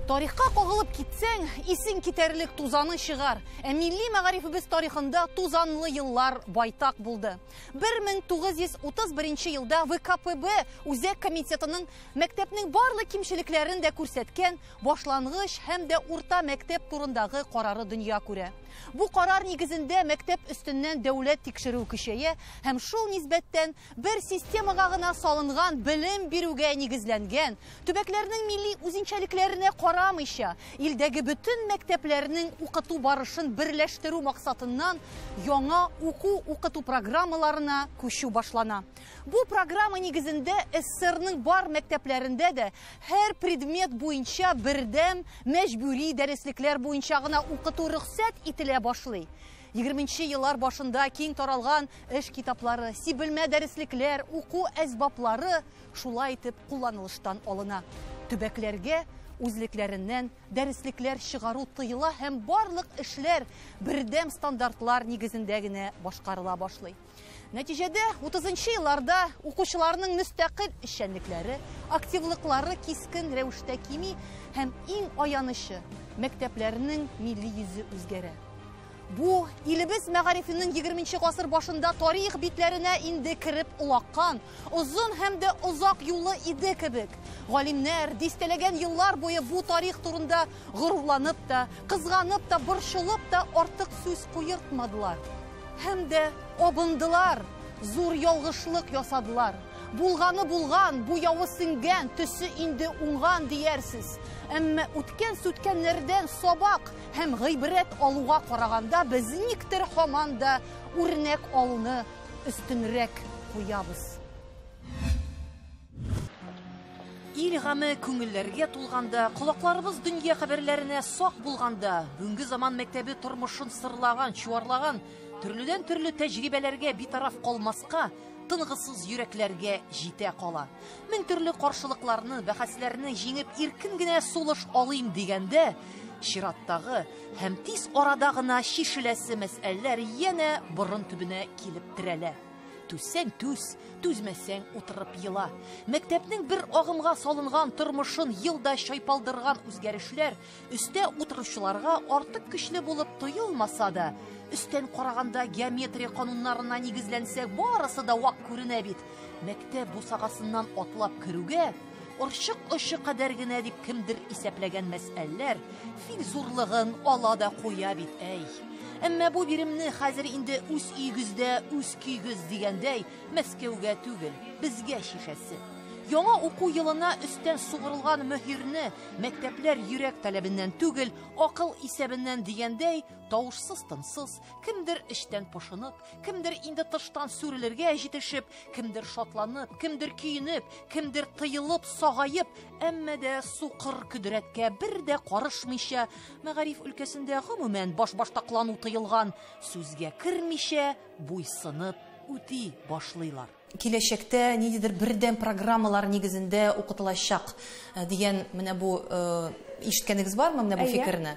Тарихка кагылып китсәң, исең китәрлек тузаны чыгар. Милли мәгарифебез тарихында тузанлы еллар байтак булды. 1931 елда ВКПБ Үзәк комитетының мәктәпнең барлык кимчелекләрен дә күрсәткән башлангыч һәм дә урта мәктәп турындагы карары дөнья күрә. Бу карар нигезендә мәктәп өстеннән дәүләт тикшерү көчәя һәм шул нисбәттән бер системага гына салынган белем бирүгә нигезләнгән, төбәкләрнең милли үзенчәлекләренә карамыйча, илдәге бөтен мәктәпләрнең укыту барышын берләштерү максатыннан яңа уку-укыту программаларына күчү башлана. Бу программа нигезендә СССРның бар мәктәпләрендә дә һәр предмет буенча бердәм мәҗбүри дәреслекләр буенча гына укыту рөхсәт ителә башлый. 20-нче еллар башында киң таралган эш китаплары, сибелмә дәреслекләр, уку әсбаплары шулай итеп кулланылыштан алына. Төбәкләргә үзлекләреннән дәреслекләр чыгару тыела һәм барлык эшләр бердәм стандартлар нигезендә генә башкарыла башлый. Нәтиҗәдә 30-нчы елларда укучыларның мөстәкыйль эшчәнлекләре, активлыклары кискен рәвештә кими һәм иң аянышы мәктәпләрнең милли йөзе үзгәрә. Бу илебез мәгарифенең 20-нче гасыр башында тарих битләренә инде кирип улаккан, озын һәм дә озак юлы иде кебек. Галимнәр дистәләгән еллар буе бу тарих турында горурланып та, кызганып та, борчылып та артык сүз куертмадылар. Һәм дә абындылар, зур ялгышлык ясадылар. Булганы булган, бу явы сиңгән, төсе инде уңган диярсез. Әмма үткән-сүткәннәрдән сабак һәм гыйбрәт алуга караганда без никтер һаман да үрнәк алуны өстенрәк куябыз. Ил гаме күңелләргә тулганда, колакларыбыз дөнья хәбәрләренә сак булганда, бүгенге заман мәктәбе тормышын сырлаган, чуарлаган, төрледән төрле тәҗрибәләргә битараф калмаска, тынгысыз йөрәкләргә җитә кала. Мең төрле каршылыкларны, бәхәсләрне җиңеп иркен генә сулыш алыйм дигәндә, чираттагы һәм тиз арада гына шишеләсе мәсьәләләр янә борын төбенә килеп терәлә. Түссәң түс, түзмәсәң утырып йыла. Мәктәпнең бер агымга салынган тормышын елда чайпалдырган үзгәрешләр өстә утыручыларга артык көчле булып тоелмаса да, өстән караганда геометрия кануннарына нигезләнсәк, барысы да вак күренә бит. Мәктәп бусагасыннан атлап керүгә, орчык-очы кадәр генә дип кемдер исәпләгән мәсьәләләр фил зурлыгын ала да куя бит, әй. Әмма бу биремне хәзер инде үз өйгездә, үз көйгез дигәндәй, Мәскәүгә түгел, безгә шишәсе. Яңа уку елына өстән сугырылган мөһирне мәктәпләр йөрәк таләбеннән түгел, акыл исәбеннән дигәндәй, тавышсыз-тынсыз, кемдер эштән пошынып, кемдер инде тыштан сүрелергә җитешеп, кемдер шатланып, кемдер көенеп, кемдер тыелып, сагайып, әмма дә сукыр көдрәткә бер дә карышмыйча, мәгариф өлкәсендә гомумән баш-баштаклану тыелган, сүзгә кермичә, буйсынып үти башлыйлар. Киләчәктә ниндидер бердәм программалар нигезендә укытылачак дигән менә бу ишеткәнегез бармы менә бу фикерне?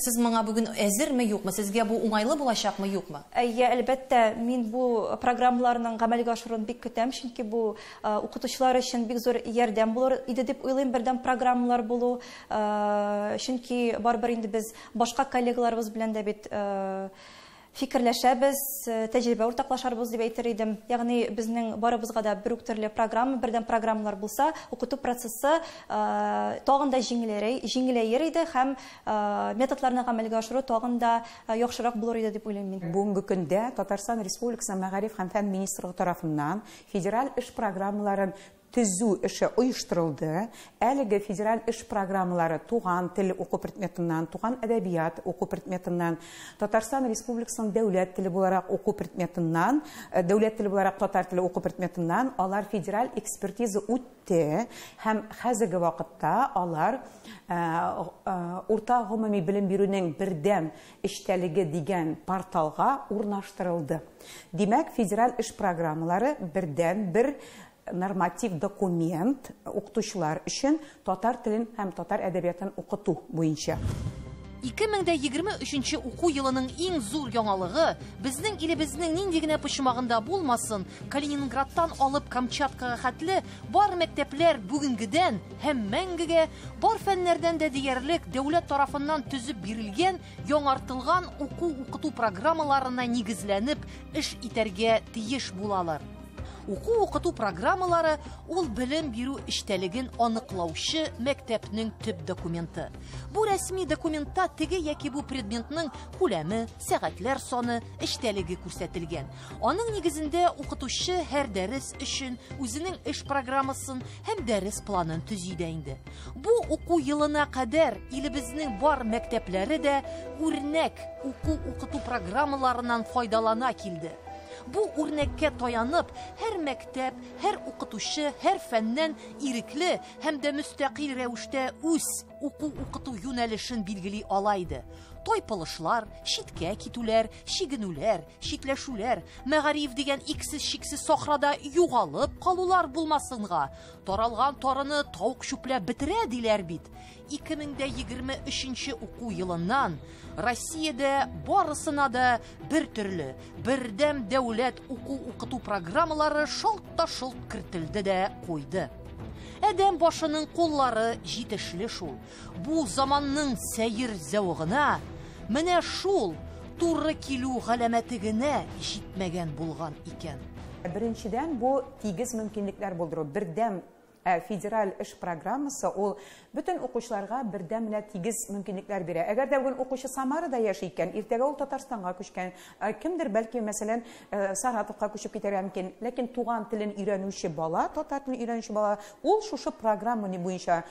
Сез моңа бүген әзерме, юкмы? Сезгә бу уңайлы булачакмы, юкмы? Әлбәттә, мин бу программаларның гамәлгә ашыруын бик көтәм, чөнки бу укытучылар өчен бик зур ярдәм булыр иде дип уйлыйм, бердәм программалар булу, чөнки барбер инде без башка коллегаларыбыз белән дә бит фикерләшәбез, тәҗрибә уртаклашарбыз дип әйтер идем. Ягъни безнең барыбызга да бер үк төрле программа, бердәм программалар булса, укыту процессы тагын да җиңеләер иде һәм методларны гамәлгә ашыру тагын да яхшырак булыр иде дип уйлыйм мин. Бүгенге көндә Татарстан Республикасы Мәгариф һәм фән министрлыгы тарафыннан федераль эш программаларын төзү эше оештырылды. Әлеге федераль эш программалары туган тел уку предметыннан, туган әдәбият уку предметыннан, Татарстан Республикасының дәүләт теле буларак уку предметыннан, дәүләт теле буларак татар теле уку предметыннан алар федераль экспертиза үтте һәм хәзерге вакытта алар урта гомуми белем бирүнең бердәм эштәлеге дигән порталга урнаштырылды. Димәк, федераль эш программалары бердән бер норматив документ укытучылар өчен татар телен һәм татар әдәбиятын укыту буенча. 2023 уку елының иң зур яңалыгы безнең илебезнең нинди генә почмагында булмасын, Калининградтан алып Камчаткага хәтле бар мәктәпләр бүгенгедән һәм мәңгегә бар фәннәрдән дә диярлек дәүләт тарафыннан төзеп бирелгән яңартылган уку-укыту программаларына нигезләнеп эш итәргә тиеш булалар. Уку-укыту программалары ул белем бирү эштәлеген аныклаучы мәктәпнең төп документы. Бу рәсми документта теге яки бу предметның күләме, сәгатьләр саны, эштәлеге күрсәтелгән. Аның нигезендә укытучы һәр дәрес өчен үзенең эш программасын һәм дәрес планын төзи дә инде. Бу уку елына кадәр илебезнең бар мәктәпләре дә үрнәк уку-укыту программаларыннан файдалана килде. Бу үрнәккә таянып, һәр мәктәп, һәр укытучы, һәр фәннән ирекле һәм дә мөстәкыйль рәвештә үз уку-укыту юнәлешен билгели ала иде. Тайпылышлар, читкә китүләр, чигенүләр, чикләшүләр, мәгариф дигән иксез-чиксез сахрада югалып калулар булмасынга. Таралган тарыны тавык чүпләп бетерә диләр бит. 2023 уку елыннан Россиядә барысына да бер төрле, бердәм дәүләт уку-укыту программалары шалт-шалт кертелде дә куйды. Әдәм башының куллары җитешле шул. Бу заманның сәйер зәвыгына менә шул туры килү галәмәте генә җитмәгән булган икән. Беренчедән бу тигез мөмкинлекләр булдыру. Бердәм федераль эш программасы ул бөтен укучыларга бердәм менә тигез мөмкинлекләр бирә. Әгәр дә бүген укучы Самарада яши икән, иртәгә ул Татарстанга күчкән, кемдер бәлки мәсәлән Саратовка күчеп китәргә мөмкин, ләкин туган телен өйрәнүче бала, татар телен өйрәнүче бала, ул шушы программа буенча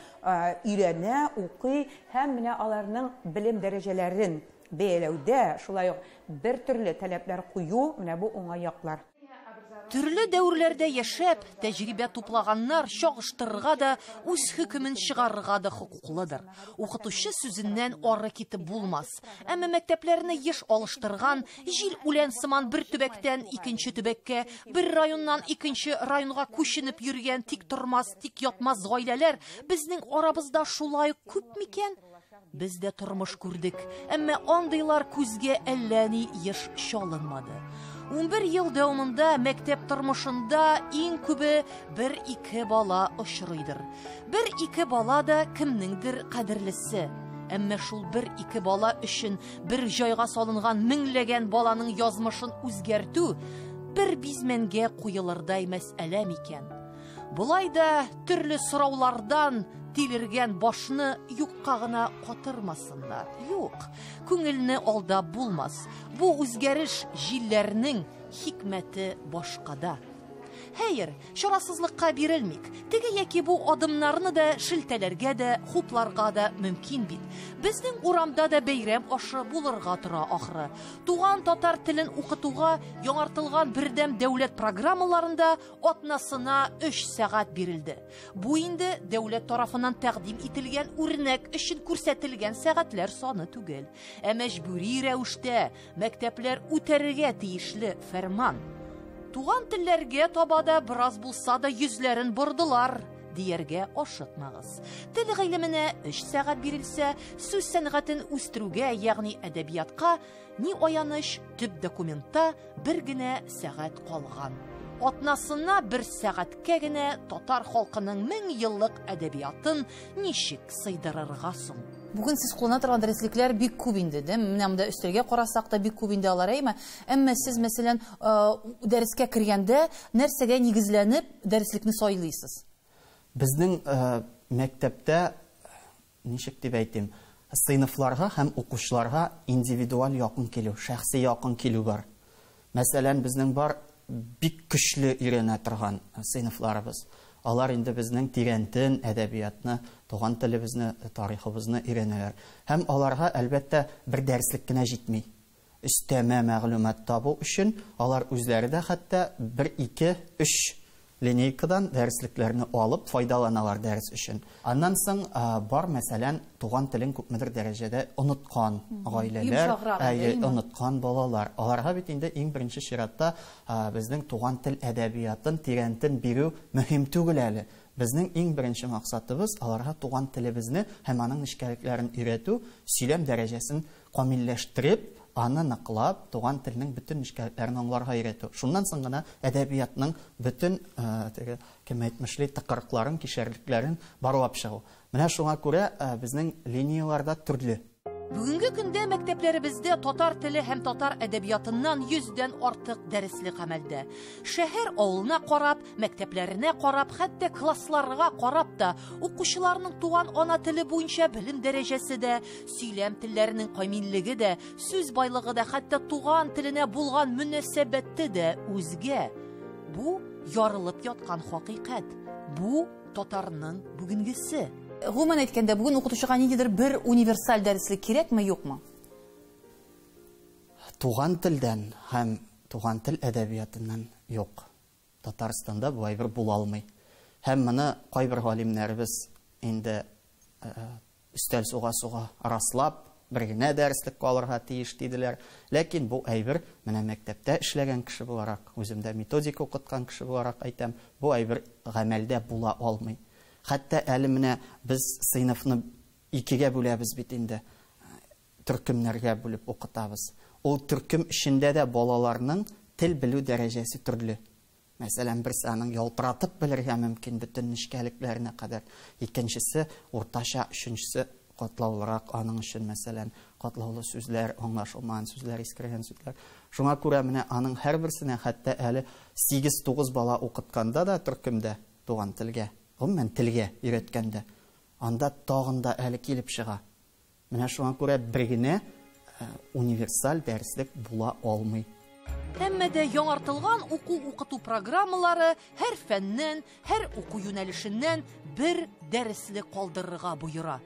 өйрәнә, укый һәм менә аларның белем дәрәҗәләрен бәяләүдә шулай ук бер төрле таләпләр кую, менә бу уңай яклар. Төрле дәврләрдә яшәп, тәҗрибә туплаганнар чагыштырырга да, үз хөкемен чыгарырга да хукуклыдыр. Укытучы сүзеннән ары китеп булмас. Әмма мәктәпләрне еш алыштырган, җил үлән сыман бер төбәктән икенче төбәккә, бер районнан икенче районга күченеп йөргән тик тормас, тик ятмас гаиләләр безнең арабызда шулай күп микән? Без дә тормыш күрдек, әмма андыйлар күзгә әллә ни еш чалынмады. 11 ел дәвамында мәктәп тормышында иң күбе 1-2 бала очрыйдыр. 1-2 бала да кемнеңдер кадерлесе. Әмма шул 1-2 бала өчен бер җайга салынган меңләгән баланың язмышын үзгәртү бер бизмәнгә куелырдай мәсьәлә микән? Булай да төрле сораулардан тилергән башны юкка гына катырмасыннар. Юк, күңелне алдап булмас. Бу үзгәреш җилләрнең хикмәте башкада. Хәер, чарасызлыкка бирелмик. Теге яки бу адымнарны да шелтәләргә дә, хупларга да мөмкин бит. Безнең урамда да бәйрәм ашы булырга тора ахры. Туган татар телен укытуга яңартылган бердәм дәүләт программаларында атнасына 3 сәгать бирелде. Бу инде дәүләт тарафыннан тәкъдим ителгән үрнәк өчен күрсәтелгән сәгатьләр саны түгел. Ә мәҗбүри рәвештә мәктәпләр үтәргә тиешле фәрман. Туган телләргә табада бераз булса да йөзләрен бордылар, дияргә ашыкмагыз. Тел гыйлеменә 3 сәгать бирелсә, сүз сәнгатен үстерүгә, ягъни әдәбиятка ни аяныш төп документта бер генә сәгать калган. Атнасына 1 сәгатькә генә татар халкының 1000 еллык әдәбиятын ничек сыйдырырга соң? Бүген сез куллана торган дәреслекләр бик күп инде, менә монда өстәлгә карасак та бик күп инде алар, әмма сез мәсәлән дәрескә кергәндә нәрсәгә нигезләнеп дәреслекне сайлыйсыз? Безнең мәктәптә, ничек дип әйтим, сыйныфларга һәм укучыларга индивидуаль якын килү, шәхси якын килү бар. Мәсәлән, безнең бар бик көчле өйрәнә торган сыйныфларыбыз. Алар инде безнең тирәнтен, әдәбиятны, туган телебезне, тарихыбызны өйрәнәләр. Һәм аларга әлбәттә бер дәреслек кенә җитми. Өстәмә мәгълүмат табу өчен алар үзләре дә хәтта 1-2-3 линейкадан дәреслекләрне алып файдаланалар дәрес өчен. Аннан соң бар мәсәлән туган телен күпмедер дәрәҗәдә оныткан гаиләләр, оныткан балалар. Аларга бит инде иң беренче чиратта безнең туган тел әдәбиятын тирәнтен бирү мөһим түгел әле. Безнең иң беренче максатыбыз аларга туган телебезне һәм аның нечкәлекләрен өйрәтү, сөйләм дәрәҗәсен камилләштереп, аны ныклап, туган телнең бөтен нечкәлекләрен аңларга өйрәтү. Шуннан соң гына әдәбиятның бөтен кем әйтмешли тыкырыкларын, кишәрлекләрен барлап чыгу. Менә шуңа күрә безнең линияларда төрле. Бүгенге көндә мәктәпләребездә татар теле һәм татар әдәбиятыннан 100дән артык дәреслек гамәлдә. Шәһәр авылына карап, мәктәпләренә карап, хәтта классларга карап та укучыларның туган ана теле буенча белем дәрәҗәсе дә, сөйләм телләренең камиллеге дә, сүз байлыгы да, хәтта туган теленә булган мөнәсәбәте дә үзгә. Бу ярылып яткан хакыйкать. Бу татарның бүгенгесе. Гомумән әйткәндә, бүген укытучыга ниндидер бер универсаль дәреслек кирәкме, юкмы? Туган телдән һәм туган тел әдәбиятыннан юк. Татарстанда бу әйбер була алмый. Һәм моны кайбер галимнәребез инде өстәл суга раслап, бер генә дәреслек алырга тиеш диделәр. Ләкин бу әйбер менә мәктәптә эшләгән кеше буларак, үземдә методика укыткан кеше буларак әйтәм, бу әйбер гамәлдә була алмый. Хәтта әле менә без сыйныфны икегә бүләбез бит инде. Төркемнәргә бүлеп укытабыз. Ул төркем эчендә дә балаларның тел белү дәрәҗәсе төрле. Мәсәлән, берсе аның ялтыратып белергә мөмкин бөтен нечкәлекләренә кадәр. Икенчесе уртача, өченчесе катлаулырак, аның өчен мәсәлән, катлаулы сүзләр, аңлашылмаган сүзләр, искергән сүзләр. Шуңа күрә менә аның һәрберсенә хәтта әле 8-9 бала укытканда да төркемдә туган телгә, гомумән телгә өйрәткәндә, анда тагын да әле килеп чыга. Менә шуңа күрә бер генә универсаль дәреслек була алмый. Әмма дә яңартылган уку-укыту программалары һәр фәннән, һәр уку юнәлешеннән бер дәреслек калдырырга буйыра.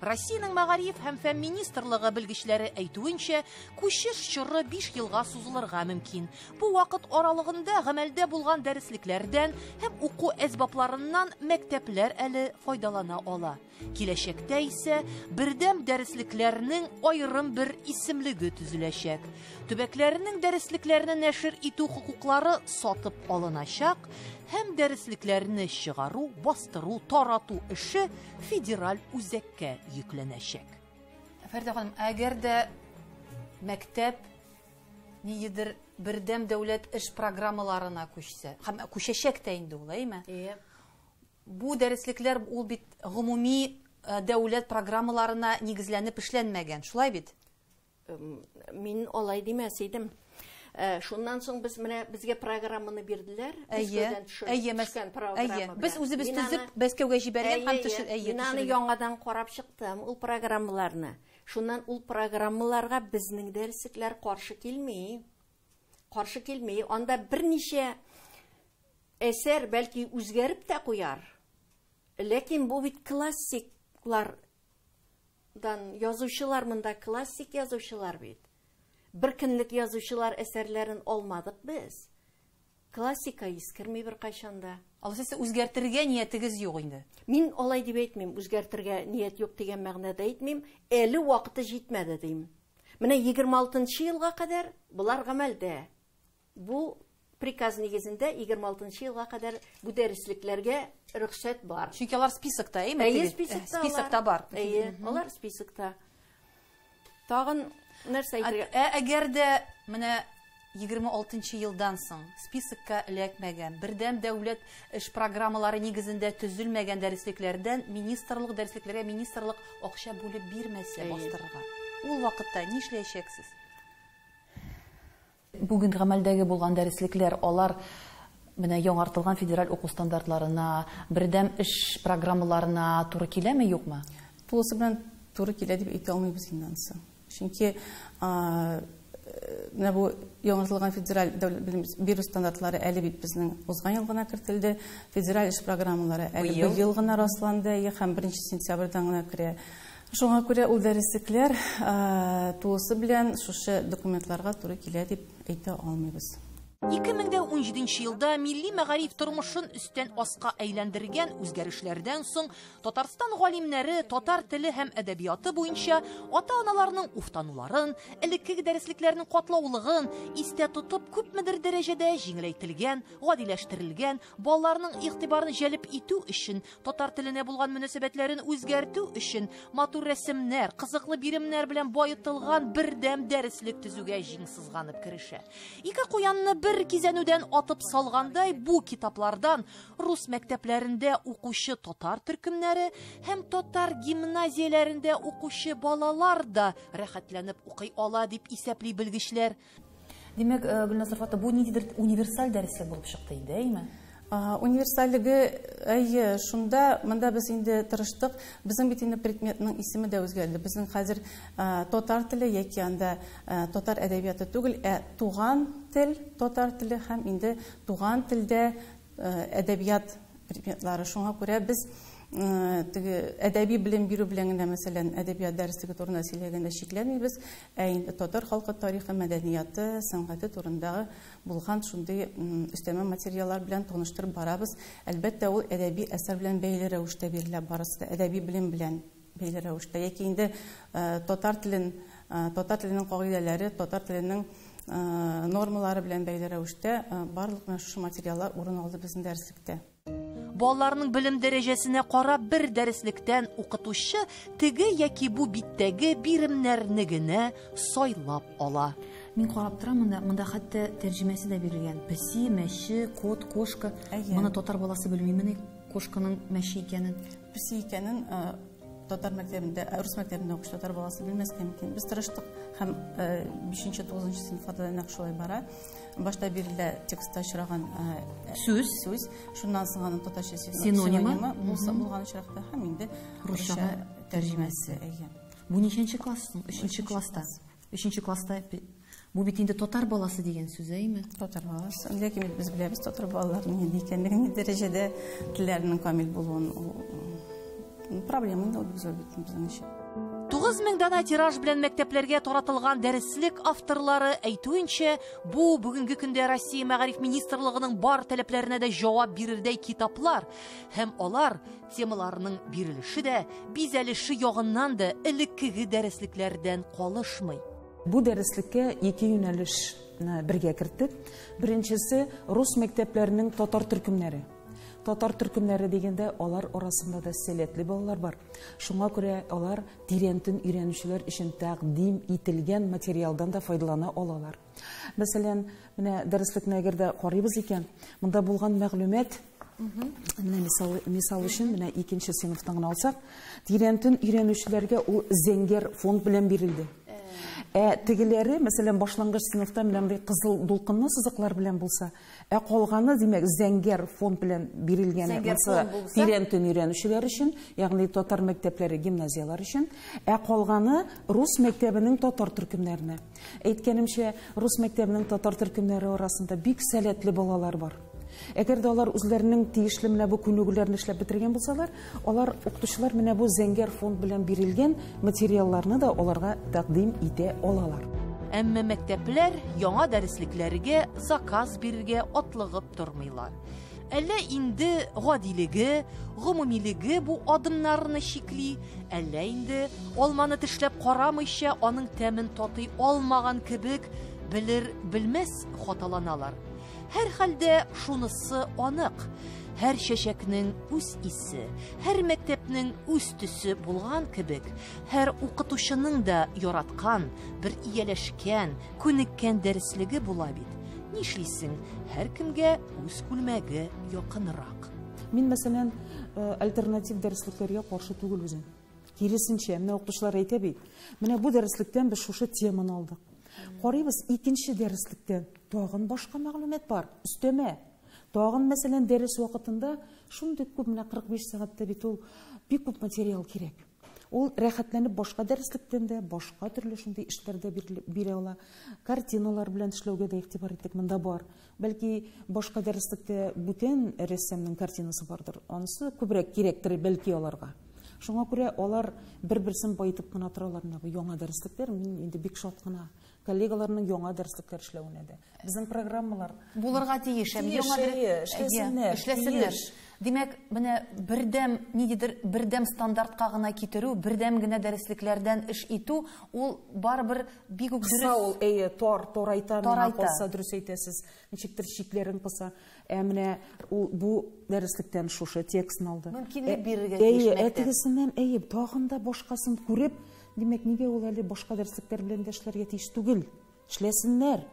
Россиянең мәгариф һәм фән министрлыгы белгечләре әйтүенчә, күчеш чоры 5 елга сузылырга мөмкин. Бу вакыт аралыгында гамәлдә булган дәреслекләрдән һәм уку әсбапларыннан мәктәпләр әле файдалана ала. Киләчәктә исә бердәм дәреслекләрнең аерым бер исемлеге төзеләчәк. Төбәкләрнең дәреслекләрне нәшер итү хукуклары сатып алыначак һәм дәреслекләрне чыгару, бастыру, тарату эше федераль үзәккә йөкләнәчәк. Фәрдә ханым, әгәр дә мәктәп ниедер бердәм дәүләт эш программаларына күчсә, һәм күчәчәк тә инде ул, әйме? Бу дәреслекләр ул бит гомуми дәүләт программаларына нигезләнеп эшләнмәгән, шулай бит? Мин алай димәс идем. Шуннан соң безгә программаны бирделәр. Төшкән программа. Без үзебез төзеп, Мәскәүгә җибәргән һәм төшер. Мин аны яңадан карап чыктым, ул программаларны. Шуннан ул программаларга безнең дәреслекләр каршы килми. Анда берничә әсәр бәлки үзгәреп тә куяр. Ләкин бу бит классиклардан язучылар, монда классик язучылар бит. Бер көнлек язучылар әсәрләрен алмадык без. Классика искерми бер кайчанда. Алар сез үзгәртергә ниятегез юк инде. Мин алай дип әйтмим, үзгәртергә ният юк дигән мәгънәдә әйтмим, әле вакыты җитмәде дим. Менә 26-нчы елга кадәр булар гамәлдә. Бу приказ нигезендә 26-нчы елга кадәр бу дәреслекләргә рөхсәт бар. Чөнки алар списокта, әйме? Списокта бар. Алар списокта. Тагын нәрсә әйтергә? Әгәр дә менә 26-нчы елдан соң списокка эләкмәгән, бердәм дәүләт эш программалары нигезендә төзелмәгән дәреслекләрдән дәреслекләргә министрлык акча бүлеп бирмәсә бастырырга. Ул вакытта ни эшләячәксез? Бүген гамәлдәге булган дәреслекләр, алар менә яңартылган федераль уку стандартларына, бердәм эш программаларына туры киләме, юкмы? Тулысы белән туры килә дип әйтә алмыйбыз инде. Чөнки менә бу яңартылган федераль дәүләт бирү стандартлары әле бит безнең узган ел гына кертелде. Федераль эш программалары әле бу ел гына расланды, һәм 1 сентябрьдән гына керә. Шуңа күрә ул дәреслекләр тулысы белән шушы документларга туры килә дип әйтә алмыйбыз. 2017 елда милли мәгариф тормышын өстән аска әйләндергән үзгәрешләрдән соң Татарстан галимнәре татар теле һәм әдәбияты буенча ата-аналарның уфтануларын, элекке дәреслекләрнең катлаулыгын истә тотып күпмедер дәрәҗәдә җиңеләйтелгән, гадиләштерелгән, балаларның игътибарын җәлеп итү өчен, татар теленә булган мөнәсәбәтләрен үзгәртү өчен матур рәсемнәр, кызыклы биремнәр белән баетылган бердәм дәреслек төзүгә җиң сызганып керешә. Ике куянны бер кизәнүдән атып салгандай, бу китаплардан рус мәктәпләрендә укучы татар төркемнәре һәм татар гимназияләрендә укучы балалар да рәхәтләнеп укый ала дип исәпли белгечләр. Димәк, Гөлназар Фата, бу ниндидер универсаль дәреслек булып чыкты инде, әйме? Универсальлеге, әйе, шунда, монда без инде тырыштык. Безнең бит инде предметның исеме дә үзгәрде. Безнең хәзер татар теле яки анда татар әдәбияты түгел, туган тел, татар теле һәм инде туган телдә әдәбият предметлары. Шуңа күрә без әдәби белем бирү белән генә, мәсәлән, әдәбият дәреслеге турында сөйләгәндә шикләнмибез, инде татар халкы тарихы, мәдәнияты, сәнгате турындагы булган шундый өстәмә материаллар белән таныштырып барабыз. Әлбәттә, ул әдәби әсәр белән бәйле рәвештә бирелә, барысы да әдәби белем белән бәйле рәвештә. Яки инде татар теленең кагыйдәләре, татар теленең нормалары белән бәйле рәвештә барлык шушы материаллар урын алды безнең дәреслектә. Балаларның белем дәрәҗәсенә карап бер дәреслектән укытучы теге яки бу биттәге биремнәрне генә сайлап ала. Мин карап торам, монда хәтта тәрҗемәсе дә бирелгән. Песи, мәче, кот, кошка. Моны татар баласы белмиме, кошканың мәче икәнен? Песи икәнен татар мәктәбендә, рус мәктәбендә укучы татар баласы белмәскә мөмкин. Без тырыштык һәм 5-9 сыйныфта да шулай бара. Башта бирелә текстта очраган сүз, шуннан соң аның татарча синонимы булган очракта һәм инде русча тәрҗемәсе. Бу ничәнче класс? 3нче класста. 3нче класста бу бит инде татар баласы дигән сүз, әйме? Татар баласы. Ләкин без беләбез татар балаларның нинди икәнлеген, ни дәрәҗәдә телләренең камил булуын. Проблема инде безнең өчен. 9000 дана тираж белән мәктәпләргә таратылган дәреслек авторлары әйтүенчә, бу бүгенге көндә Россия мәгариф министрлыгының бар таләпләренә дә җавап бирердәй китаплар, һәм алар темаларының бирелеше дә, бизәлеше ягыннан да элеккеге дәреслекләрдән калышмый. Бу дәреслеккә ике юнәлеш бергә керттек. Беренчесе рус мәктәпләренең татар төркемнәре. Татар төркемнәре дигәндә алар арасында да сәләтле балалар бар. Шуңа күрә алар тирәнтен өйрәнүчеләр өчен тәкъдим ителгән материалдан да файдалана алалар. Мәсәлән, менә дәреслекне әгәр дә карыйбыз икән, монда булган мәгълүмат, менә мисал өчен, менә 2нче сыйныфтан гына алсак, тирәнтен өйрәнүчеләргә ул зәңгәр фонд белән бирелде. Тегеләре, мәсәлән, башлангыч сыйныфта менә кызыл дулкынлы сызыклар белән булса, калганы, димәк, зәңгәр фонд белән бирелгән тирәнтен өйрәнүчеләр өчен, ягъни татар мәктәпләре, гимназиялар өчен, калганы рус мәктәбенең татар төркемнәренә. Әйткәнемчә, рус мәктәбенең татар төркемнәре арасында бик сәләтле балалар бар. Әгәр дә алар үзләренең тиешле менә бу күнегүләрне эшләп бетергән булсалар, алар укытучылар менә бу зәңгәр фонд белән бирелгән материалларны да аларга тәкъдим итә алалар. Әмма мәктәпләр яңа дәреслекләргә заказ бирергә атлыгып тормыйлар. Әллә инде гадилеге, гомумилеге бу адымнарны шикли, әллә инде алманы тешләп карамыйча аның тәмен татый алмаган кебек белер-белмәс хаталаналар. Һәр хәлдә шунысы анык. Һәр чәчәкнең үз исе, һәр мәктәпнең үз төсе булган кебек, һәр укытучының да яраткан, бер ияләшкән, күнеккән дәреслеге була бит. Нишлисең, һәр кемгә үз күлмәге якынрак. Мин, мәсәлән, альтернатив дәреслекләргә каршы түгел үзем. Киресенчә, менә укытучылар әйтә бит, менә бу дәреслектән без шушы теманы алдык. Карыйбыз, 2нче дәреслектән тагын башка мәгълүмат бар, өстәмә. Тагын, мәсәлән, дәрес вакытында шундый күп, менә 45 сәгатьтә бит ул бик күп материал кирәк. Ул рәхәтләнеп башка дәреслектән дә, башка төрле шундый эшләрдә бирә ала. Картиналар белән эшләүгә дә игътибар иттек, монда бар. Бәлки башка дәреслектә бүтән рәссамның картинасы бардыр. Анысы күбрәк кирәктер бәлки аларга. Шуңа күрә алар бер-берсен баетып кына торалар. Менә бу яңа дәреслектәр, мин инде бик шат кына коллегаларның яңа дәреслектәр эшләвенә дә. Безнең программалар булырга тиеш, эшләсеннәр. Димәк, менә бердәм стандартка гына китерү, бердәм генә дәреслекләрдән эш итү, ул барыбер бик үк дөрес. Торайта, калса дөрес әйтәсез. Ничектер шикләрен кыса. Менә бу дәреслектән шушы текстны алды. Мөмкинлек бирергә тиеш мәктәп. Әтигесеннән тагын да башкасын күреп, димәк, нигә ул әле башка дәреслектәр белән дә эшләргә тиеш түгел? Эшләсеннәр.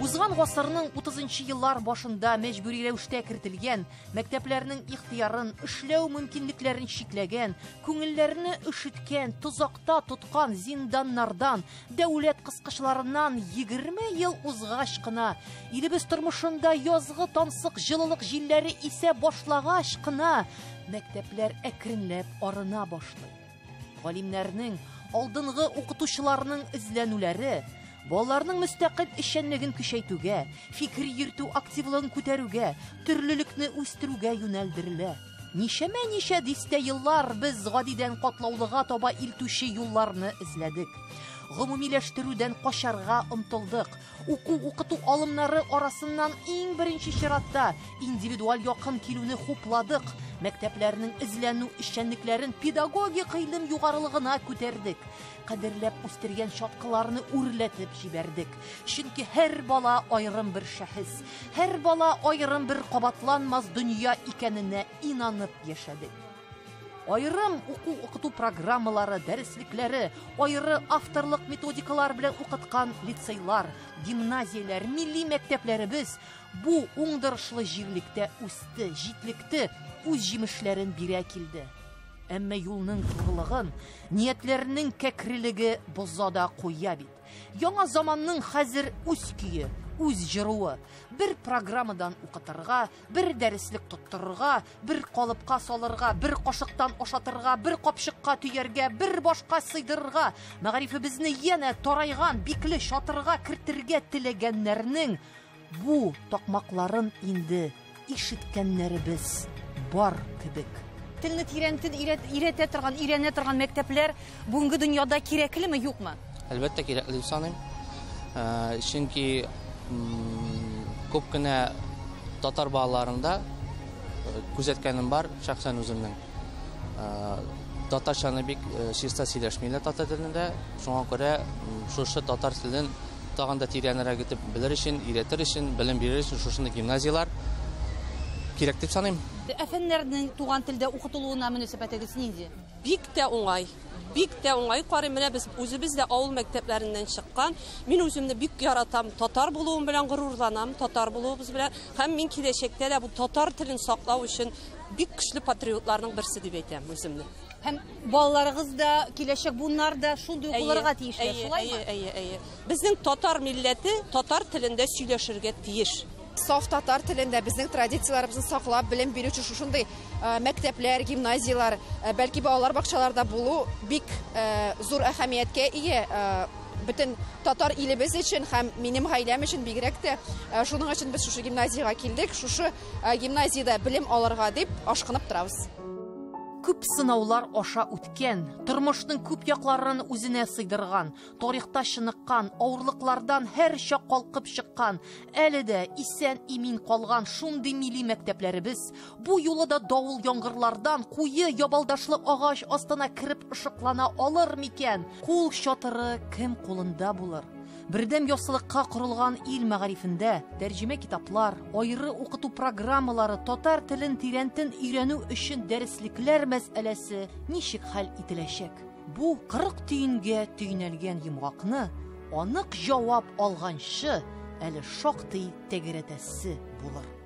Узган гасырның 30-нчы еллар башында мәҗбүри рәвештә кертелгән, мәктәпләрнең ихтыярын, эшләү мөмкинлекләрен чикләгән, күңелләрне ишеткән, тозакта тоткан зинданнардан, дәүләт кыскычларыннан 20 ел узгач кына, илебез тормышында язгы тансык җылылык җилләре исә башлагач кына, мәктәпләр әкренләп арына башлый. Галимнәрнең, алдынгы укытучыларның эзләнүләре балаларның мөстәкыйль эшчәнлеген көчәйтүгә, фикри йөртү активлыгын күтәрүгә, төрлелекне үстерүгә юнәлдерелә. Ничә дистә еллар без гадидән катлаулыга таба илтүче юлларны эзләдек. Гомумиләштерүдән качарга омтылдык. Укыту алымнары арасыннан иң беренче чиратта индивидуаль якын килүне хупладык. Мәктәпләрнең эзләнү эшчәнлекләрен педагогик гыйлем югарылыгына күтәрдек. Кадерләп үстергән шаткыларны үрләтеп җибәрдек. Чөнки һәр бала аерым бер шәхес, һәр бала аерым бер кабатланмас дөнья икәненә инанып яшәдек. Айрым укыту программалары, дәреслекләре, айры авторлык методикалар белән укыткан лицейлар, гимназияләр, милли мәктәпләребез бу уңдырышлы җирлектә үсте, җитлекте, үз җимешләрен бирә килде. Әмма юлның тугрылыгын, ниятләрнең кәкрелеге бозада куя бит. Яңа заманның хәзер үз көе, үз җыруы. Бер программадан укытырга, бер дәреслек тоттырырга, бер калыпка салырга, бер кашыктан ашатырга, бер капчыкка төяргә, бер башка сыйдырырга, мәгарифебезне янә тарайган, бикле шатырга кертергә теләгәннәрнең бу такмакларын инде ишеткәннәребез бар кебек. Телне тирәнтен өйрәтә торган мәктәпләр бүгенге дөньяда кирәклеме, юкмы? Әлбәттә кирәкле дип саныйм. Чөнки күп кенә татар балаларында күзәткәнем бар, шәхсән үземнең. Татарчаны бик чиста сөйләшмиләр татар телендә. Шуңа күрә шушы татар телен тагын да тирәнрәк итеп белер өчен, өйрәтер өчен, белем бирер өчен шушында гимназиялар кирәк дип саныйм. Әфәннәрнең туган телдә укытылуына мөнәсәбәтегез нинди? Бик тә уңай. Бик тә уңай. Карыйм, менә без үзебез дә авыл мәктәпләреннән чыккан. Мин үземне бик яратам. Татар булуым белән горурланам. Татар булуыбыз белән һәм мин киләчәктә дә бу татар телен саклау өчен бик көчле патриотларның берсе дип әйтәм үземне. Һәм балаларыгыз да, киләчәк буыннар да шундый булырга тиешләр, шулаймы? Әйе. Безнең татар милләте татар телендә сөйләшергә тиеш. Саф татар телендә безнең традицияларыбызны саклап, белем бирүче шушындый мәктәпләр, гимназиялар, бәлки балалар бакчаларда булу бик зур әһәмияткә ия. Бөтен татар илебез өчен һәм минем гаиләм өчен бигрәк тә шуның өчен без шушы гимназиягә килдек. Шушы гимназиядә белем алырга дип ашкынып торабыз. Күп сынаулар аша үткән, тормышның күп якларын үзенә сыйдырган, тарихта чыныккан, авырлыклардан һәр чак калкып чыккан, әле дә исән имин калган шундый милли мәктәпләребез бу юлы да давыл яңгырлардан куе ябалдашлы агач астына кереп ышыклана алыр микән? Кул чатыры кем кулында булыр? Бердәм ясылыкка корылган ил мәгарифендә тәрҗемә китаплар, айры укыту программалары, татар телен тирәнтен өйрәнү өчен дәреслекләр мәсьәләсе ничек хәл ителәчәк? Бу 40 төенгә төйнәлгән йомгакны анык җавап алганчы әле шактый тәгәрәтәсе булыр.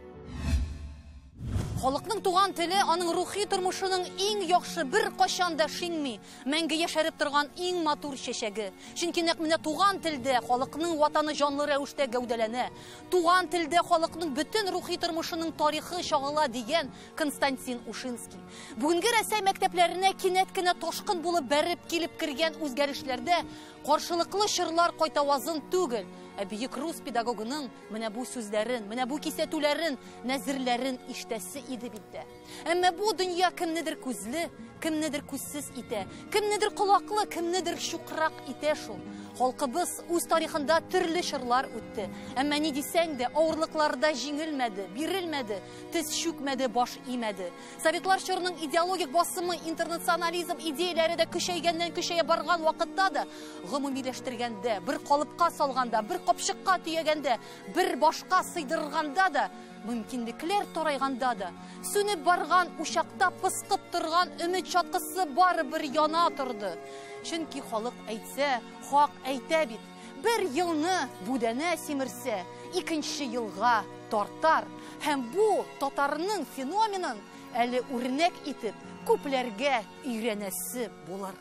Халыкның туган теле аның рухи тормышының иң яхшы, бер качан да шиңми, мәңге яшәреп торган иң матур чәчәге. Чөнки нәкъ менә туган телдә халыкның ватаны җанлы рәвештә гәүдәләнә. Туган телдә халыкның бөтен рухи тормышының тарихы чагыла дигән Константин Ушинский. Бүгенге Рәсәй мәктәпләренә кинәт кенә ташкын булып бәреп килеп кергән үзгәрешләрдә каршылыклы чырлар кайтавазын түгел, бөек рус педагогының менә бу сүзләрен, менә бу кисәтүләрен, нәзерләрен иштәсе иде бит. Әмма бу дөнья кемнедер күзле, кемнедер күзсез итә, кемнедер колаклы, кемнедер шукрак итә шул. Халкыбыз үз тарихында төрле чорлар үтте. Әмма ни дисәң дә, авырлыкларда җиңелмәде, бирелмәде, тез чүкмәде, баш имәде. Советлар чорының идеологик басымы, интернационализм идеяләре дә көчәйгәннән-көчәя барган вакытта да, гомумиләштергәндә, бер калыпка салганда, бер капчыкка төягәндә, бер башка сыйдырганда да, мөмкинлекләр тарайганда да, сүнеп барган учакта пыскып торган өмет чаткысы барыбер яна торды. Чөнки халык әйтсә, хак әйтә бит. Бер елны бүдәнә симерсә, икенче елга тартар. Һәм бу татарның феноменын әле үрнәк итеп күпләргә өйрәнәсе булыр.